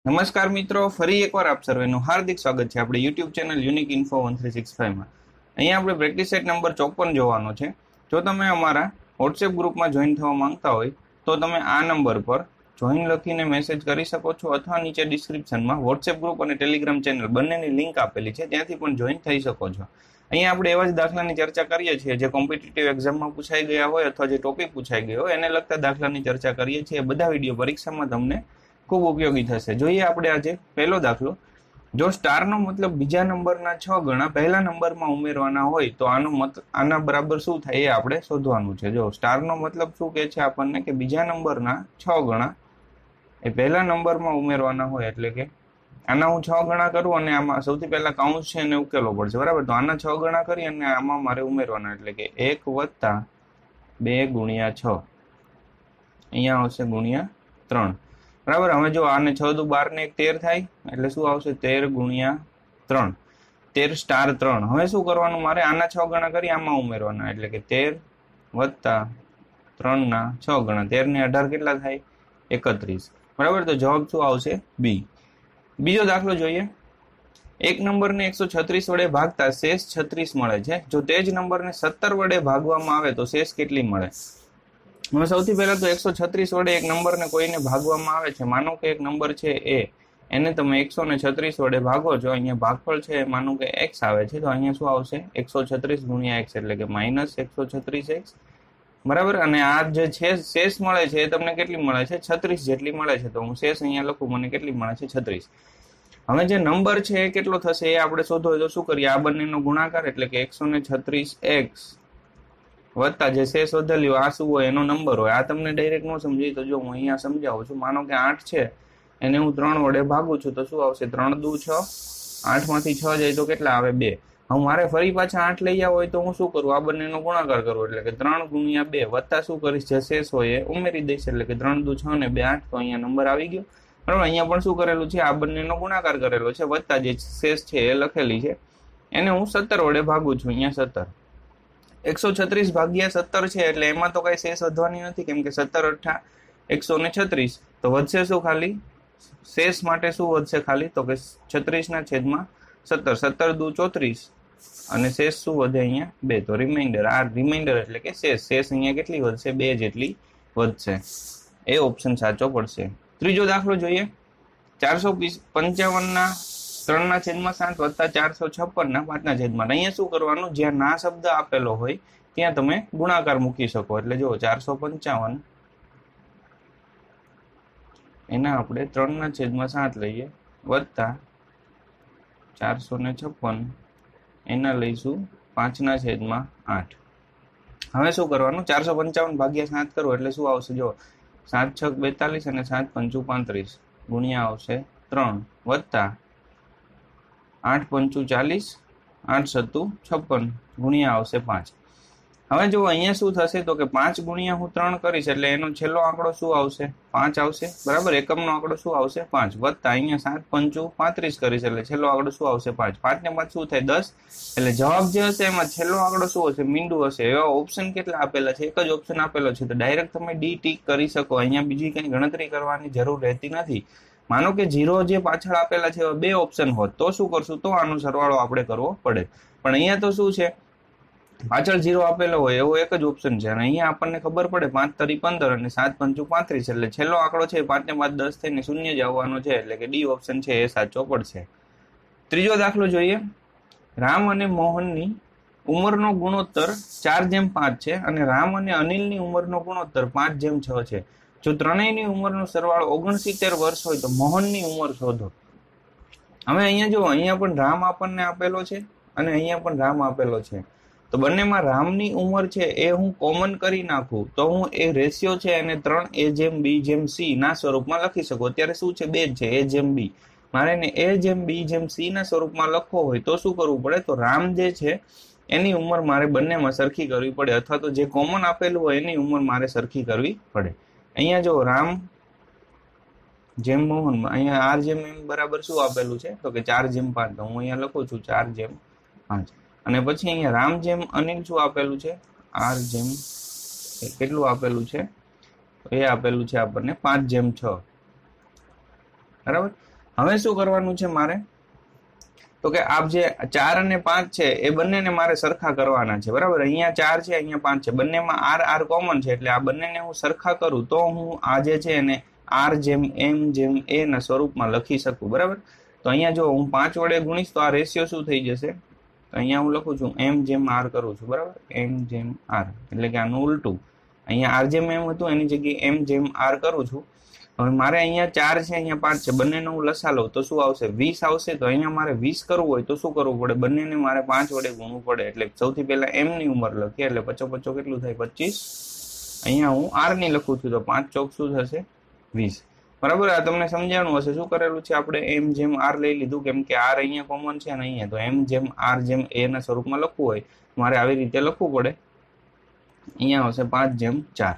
નમસ્કાર મિત્રો, ફરી એકવાર આપ સર્વેનું હાર્દિક સ્વાગત છે આપણે યુટ્યુબ ચેનલ યુનિક ઇન્ફો 1365માં। અહીંયા આપણે પ્રેક્ટિસ સેટ નંબર 54 જોવાનો છે। જો તમે અમારા વોટ્સએપ ગ્રુપમાં જોઈન થવા માંગતા હોય તો તમે આ નંબર પર જોઈન લખીને મેસેજ કરી શકો છો, અથવા નીચે ડિસ્ક્રિપ્શનમાં વોટ્સએપ ગ્રુપ અને ટેલિગ્રામ ચેનલ બંનેની લિંક આપેલી છે, ત્યાંથી પણ જોઈન થઈ શકો છો। અહીંયા આપણે એવા જ દાખલાની ચર્ચા કરીએ છીએ જે કોમ્પિટિટિવ એક્ઝામમાં પૂછાઈ ગયા હોય અથવા જે ટોપિક પૂછાઈ ગયો હોય એને લગતા દાખલાની ચર્ચા કરીએ છીએ। બધા વિડીયો પરીક્ષામાં તમને ખૂબ ઉપયોગી થશે। જોઈએ આપણે આજે પહેલો દાખલો। જો સ્ટારનો મતલબ બીજા નંબરના 6 ગણા પહેલા નંબરમાં ઉમેરવાના હોય તો આના બરાબર શું થાય એ આપણે શોધવાનું છે। જો સ્ટારનો મતલબ શું કહે છે આપણને કે બીજા નંબરના 6 ગણા એ પહેલા નંબરમાં ઉમેરવાના હોય, એટલે કે આના હું 6 ગણા કરું અને આમાં સૌથી પહેલા કાઉન્સ છે એને ઉકેલવો પડશે, બરાબર। તો આના 6 ગણા કરી અને આમાં મારે ઉમેરવાના, એટલે કે 1 + 2 × 6, અહીંયા આવશે × 3, બરાબર। હવે જો આને 6 દુ 12 ને 1 13 થાય, એટલે શું આવશે 13 × 3, 13 સ્ટાર 3। હવે શું કરવાનું, મારે આના 6 ગણા કરી આમાં ઉમેરવાના, એટલે કે 13 + 3 ના 6 ગણા, 13 ને 18 કેટલા થાય 31, બરાબર। તો જવાબ શું આવશે બી। બીજો દાખલો જોઈએ। એક નંબરને 136 વડે ભાગતા શેષ 36 મળે છે। જો તે જ નંબરને 17 વડે ભાગવામાં આવે તો શેષ કેટલી મળે? હવે સૌથી પહેલા તો 136 વડે એક નંબરને કોઈને ભાગવામાં આવે છે। માનો કે એક નંબર છે એ, એને તમે 136 વડે ભાગો છો, અહીંયા ભાગફળ છે માનો કે x આવે છે, તો અહીંયા શું આવશે 136 × x, એટલે કે -136x, બરાબર। અને આ જે છે શેષ મળે છે એ તમને કેટલી મળે છે 36 જેટલી મળે છે, તો હું શેષ અહીંયા લખું, મને કેટલી મળે છે 36। હવે જે નંબર છે એ કેટલો થશે એ આપણે શોધવો હોય તો શું કરીએ, આ બંનેનો ગુણાકાર, એટલે કે 136x વત્તા જે શેષ વધેલું આ શું હોય એનો નંબર હોય। આ તમને ડાયરેક્ટ ન સમજાય તો જો હું અહીંયા સમજાવું છું। માનો કે 8 છે એને હું 3 વડે ભાગું છું, તો શું આવશે 3 દુ 6, 8 માંથી 6 જાય તો કેટલા આવે 2। હવે મારે ફરી પાછા 8 લઈ આવ્યા હોય તો હું શું કરું, આ બંનેનો ગુણાકાર કરું, એટલે કે 3 × 2 વત્તા શું કરીશ, જે શેષ હોય એ ઉમેરી દઈશ, એટલે કે 3 દુ 6 ને 2 8, તો અહીંયા નંબર આવી ગયો, બરાબર। અહીંયા પણ શું કરેલું છે, આ બંનેનો ગુણાકાર કરેલો છે, વત્તા જે શેષ છે એ લખેલી છે, એને હું 17 વડે ભાગું છું, અહીંયા 17, 136 ભાગ્યા 17 છે, એટલે એમાં તો કઈ શેષ વધવાની નથી, કેમ કે 17 × 8 136, તો વધશે શું, ખાલી શેષ માટે શું વધશે ખાલી, તો કે 36/17, 17 દુ 34, અને શેષ શું વધે અહીંયા 2, તો રિમાઇન્ડર, આ રિમાઇન્ડર એટલે કે શેષ અહીંયા કેટલી વધશે 2 જેટલી વધશે, એ ઓપ્શન સાચો પડશે। ત્રીજો દાખલો જોઈએ। 455 ના 3/7 વત્તા 456 ના 5/8, અહીંયા શું કરવાનું, જ્યાં ના શબ્દ આપેલો હોય ત્યાં તમે ગુણાકાર મૂકી શકો, એટલે જો 455 એના આપણે 3/7 લઈએ, વત્તા 456 એના લઈશું 5/8। હવે શું કરવાનું, 455 ભાગ્યા 7 કરો એટલે શું આવશે, જો 7 6 42 અને 7 5 35 ગુણ્યા આવશે 3, વત્તા 8 5 40, 8 7 56 ગુણ્યા આવશે 5। હવે જો અહીંયા શું થશે, તો કે 5 ગુણ્યા હું 3 કરીશ, એટલે એનો છેલ્લો આંકડો શું આવશે 5 આવશે, બરાબર। એકમનો આંકડો શું આવશે 5, વત્તા અહીંયા 7 5 35 કરીશ, એટલે છેલ્લો આંકડો શું આવશે 5, 5 ને 5 શું થાય 10, એટલે જવાબ જે હશે એમાં છેલ્લો આંકડો શું હશે, મીંડું હશે। એવા ઓપ્શન કેટલા આપેલા છે, એક જ ઓપ્શન આપેલો છે, તો ડાયરેક્ટ તમે ડી ટીક કરી શકો, અહીંયા બીજી કઈ ગણતરી કરવાની જરૂર રહેતી નથી। માનો કે 0 જે પાછળ આપેલા છે એવા 2 ઓપ્શન હોત તો શું કરશું, તો આનો સરવાળો આપણે કરવો પડે, પણ અહીંયા તો શું છે, પાછળ 0 આપેલો હોય એવો એક જ ઓપ્શન છે, અને અહીંયા આપણને ખબર પડે 5 તરી 15 અને 7 5 35, એટલે છેલ્લો આંકડો છે 5 ને 5 10 થઈને શૂન્ય જ આવવાનો છે, એટલે કે ડી ઓપ્શન છે એ સાચો પડશે। ત્રીજો દાખલો જોઈએ। રામ અને મોહનની ઉંમરનો ગુણોત્તર 4/5 છે, અને રામ અને અનિલની ઉંમરનો ગુણોત્તર 5/6 છે। જો ત્રણેયની ઉંમરનો સરવાળો 69 વર્ષ હોય તો મોહનની ઉંમર શોધો। હવે અહીંયા જો, અહીંયા પણ રામ આપણને આપેલો છે અને અહીંયા પણ રામ આપેલો છે, તો બંનેમાં રામની ઉંમર છે એ હું કોમન કરી નાખું તો હું એ રેશિયો છે એને 3a/b/c ના સ્વરૂપમાં લખી શકું। અત્યારે શું છે 2 છે a/b, મારે એને a/b/c ના સ્વરૂપમાં લખવો હોય તો શું કરવું પડે, તો રામ જે છે એની ઉંમર મારે બંનેમાં સરખી કરવી પડે, અથવા તો જે કોમન આપેલું હોય એની ઉંમર મારે સરખી કરવી પડે। અહીંયા જો રામ જેમ મોહન, અહીંયા r/m બરાબર શું આપેલું છે, તો કે 4/5, તો હું અહીંયા લખું છું 4/5, અને પછી અહીંયા રામ જેમ અનિલ શું આપેલું છે, r જેમ કેટલું આપેલું છે, એ આપેલું છે આપણને 5/6, બરાબર। હવે શું કરવાનું છે મારે, તો કે આપ જે 4 અને 5 છે એ બંનેને મારે સરખા કરવાના છે, બરાબર. અહીંયા 4 છે, અહીંયા 5 છે, બંનેમાં આર આર કોમન છે, એટલે આ બંનેને હું સરખા કરું તો હું આ જે છે એને આર જેમ એમ જેમ એ ના સ્વરૂપમાં લખી શકું, બરાબર. તો અહીંયા જો હું 5 વડે ગુણીશ તો આ રેશિયો શું થઈ જશે, તો અહીંયા હું લખું છું એમ જેમ આર કરું છું, બરાબર. એમ જેમ આર એટલે કે આનું ઉલટું, અહીંયા આર જેમ એમ હતું એની જગ્યાએ એમ જેમ આર કરું છું. હવે મારે અહીંયા 4 છે, અહીંયા 5 છે, બંનેનો હું લસા લઉં તો શું આવશે, 20 આવશે. તો અહીંયા મારે 20 કરવું હોય તો શું કરવું પડે, બંનેને મારે 5 વડે ગુણવું પડે. એટલે સૌથી પહેલા એમ ની ઉંમર લખીએ, એટલે 55 કેટલું થાય 25. અહીંયા હું આર ની લખું છું તો 5 ચોક શું થશે 20, બરાબર. આ તમને સમજાણું હશે. શું કરેલું છે આપણે, એમ જેમ આર લઈ લીધું, કેમ કે આર અહીંયા કોમન છે અને અહીંયા, તો એમ જેમ આર જેમ એ ના સ્વરૂપમાં લખવું હોય મારે આવી રીતે લખવું પડે. અહીંયા આવશે 5 જેમ 4.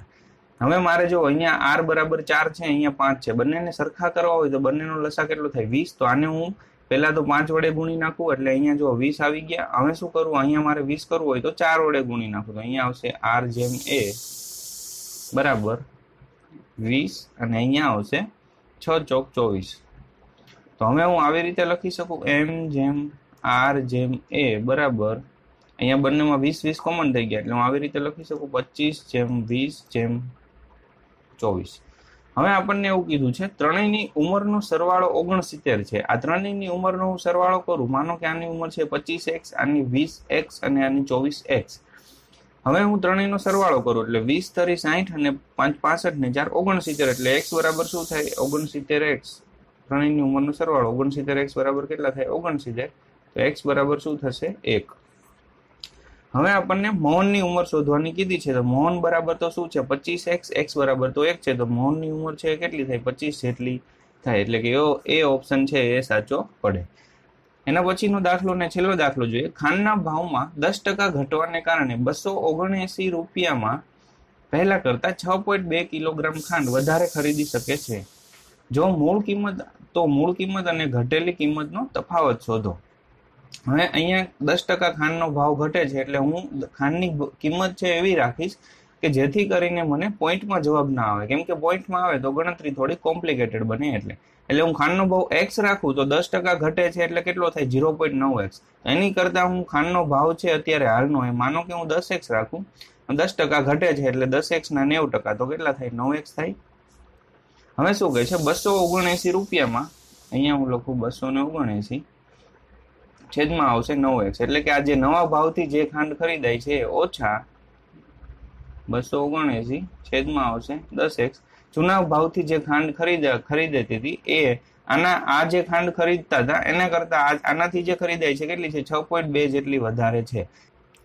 હવે મારે જો અહીંયા આર બરાબર 4 છે, અહીંયા 5 છે, બંનેને સરખા કરવા હોય તો બંનેનો લસા કેટલો થાય 20. તો આને હું પહેલા તો 5 વડે ગુણી નાખું, એટલે અહીંયા જો 20 આવી ગયા. હવે શું કરવું, અહીંયા મારે 20 કરવું હોય તો 4 વડે ગુણી નાખું, તો અહીંયા આવશે આર જેમ એ બરાબર 20 અને અહીંયા આવશે 6 ચોક 24. તો હવે હું આવી રીતે લખી શકું, એમ જેમ આર જેમ એ બરાબર, અહીંયા બંનેમાં 20 કોમન થઈ ગયા, એટલે હું આવી રીતે લખી શકું 25 જેમ 20 જેમ 24. હવે આપણને એવું કીધું છે ત્રણેયની ઉંમરનો સરવાળો 69 છે. આ ત્રણેયની ઉંમરનો હું સરવાળો કરું, માનો કે આની ઉંમર છે 25x, આની 20x અને આની 24x. હવે હું ત્રણેયનો સરવાળો કરું એટલે 20 તરી 60 અને 5 65 ને 4 69, એટલે x બરાબર શું થાય 69x. ત્રણેયની ઉંમરનો સરવાળો 69x બરાબર કેટલા થાય 69, તો x બરાબર શું થશે 1. હવે આપણને મોહનની ઉંમર શોધવાની કીધી છે, તો મોહન બરાબર તો શું છે 25x, x બરાબર તો 1 છે, તો મોહનની ઉંમર છે કેટલી થાય 25 જેટલી થાય, એટલે કે એ ઓપ્શન છે એ સાચો પડે. એના પછીનો દાખલો ને છેલ્લો દાખલો જોઈએ. ખાંડના ભાવમાં 10% ઘટવાને કારણે 279 રૂપિયામાં પહેલા કરતા 6.2 કિલોગ્રામ ખાંડ વધારે ખરીદી શકે છે. જો મૂળ કિંમત અને ઘટેલી કિંમતનો તફાવત શોધો. હવે અહીંયા 10% ખાંડનો ભાવ ઘટે છે, એટલે હું ખાંડની કિંમત છે એવી રાખીશ કે જેથી કરીને મને પોઈન્ટમાં જવાબ ના આવે, કેમ કે પોઈન્ટમાં આવે તો ગણતરી થોડી કોમ્પ્લિકેટેડ બને. એટલે હું ખાંડનો ભાવ x રાખું તો 10% ઘટે છે એટલે કેટલો થાય 0.9x. એની કરતા હું ખાંડનો ભાવ છે અત્યારે હાલનો એ માનો કે હું 10x રાખું, 10% ઘટે છે એટલે 10x ના 90%, તો કેટલા થાય 9x થાય. હવે શું કહે છે 279 રૂપિયામાં, અહીંયા હું લખું 279 છેદમાં આવશે 9x, એટલે કે આ જે નવા ભાવથી જે ખાંડ ખરીદાય છે ઓછા 279 છેદમાં આવશે 10x. જૂના ભાવથી જે ખાંડ ખરીદાતી હતી એ આ જે ખાંડ ખરીદતા હતા એના કરતા આનાથી જે ખરીદાય છે કેટલી છે 6.2 જેટલી વધારે છે.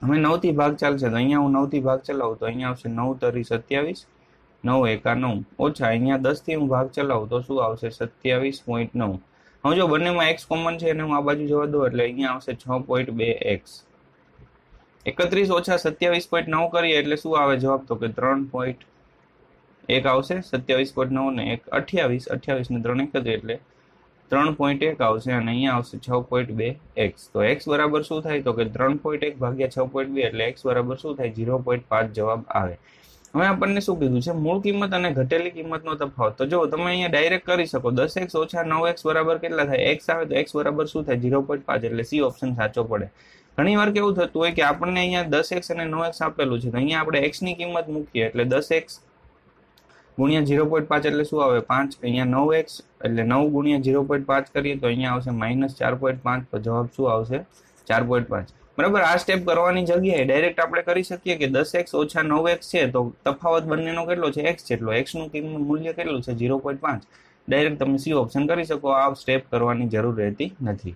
હવે 9 થી ભાગ ચાલશે, તો અહીંયા હું 9 થી ભાગ ચલાવું તો અહીંયા આવશે 9 તરી 27, 9 એકા 9 ઓછા અહીંયા 10 થી હું ભાગ ચલાવું તો શું આવશે 27.9. હવે જો બંનેમાં x કોમન છે અને હું આ બાજુ જવા દઉં એટલે અહીંયા આવશે 6.2x. 31 ઓછા 27.9 કરીએ એટલે શું આવે જવાબ, તો કે 3.1 આવશે. 27.9 ને 1 28, 28 ને 3 31 એટલે 3.1 આવશે અને અહીંયા આવશે 6.2x. તો x બરાબર શું થાય, તો કે 3.1 ભાગ્યા 6.2 એટલે x બરાબર શું થાય 0.5 જવાબ આવે. હવે આપણને શું કીધું છે મૂળ કિંમત અને ઘટેલી કિંમતનો તફાવત. તો જો તમે અહીંયા ડાયરેક્ટ કરી શકો 10x ઓછા 9x બરાબર કેટલા થાય, x આવે તો x બરાબર શું થાય 0.5, એટલે c ઓપ્શન સાચો પડે. ઘણી વાર કેવું થતું હોય કે આપણને અહીંયા 10x અને 9x આપેલું છે, તો અહીંયા આપણે x ની કિંમત મૂકીએ એટલે 10x ગુણ્યા 0.5 એટલે શું આવે 5, અહીંયા 9x એટલે 9 ગુણ્યા 0.5 કરીએ તો અહીંયા આવશે -4.5, તો જવાબ શું આવશે 4.5. બરાબર. આ સ્ટેપ કરવાની જગ્યાએ ડાયરેક્ટ આપણે કરી શકીએ કે 10x ઓછા 9x છે તો તફાવત બંનેનો કેટલો છે x જેટલો, x નું મૂલ્ય કેટલું છે 0.5. ડાયરેક્ટ તમે સી ઓપ્શન કરી શકો, આ સ્ટેપ કરવાની જરૂર રહેતી નથી.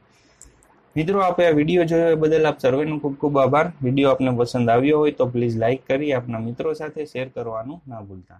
મિત્રો આપણે આ વિડીયો જોયો એ બદલ આપ સર્વેનો ખૂબ ખૂબ આભાર. વિડીયો આપને પસંદ આવ્યો હોય તો પ્લીઝ લાઇક કરી આપના મિત્રો સાથે શેર કરવાનું ના ભૂલતા.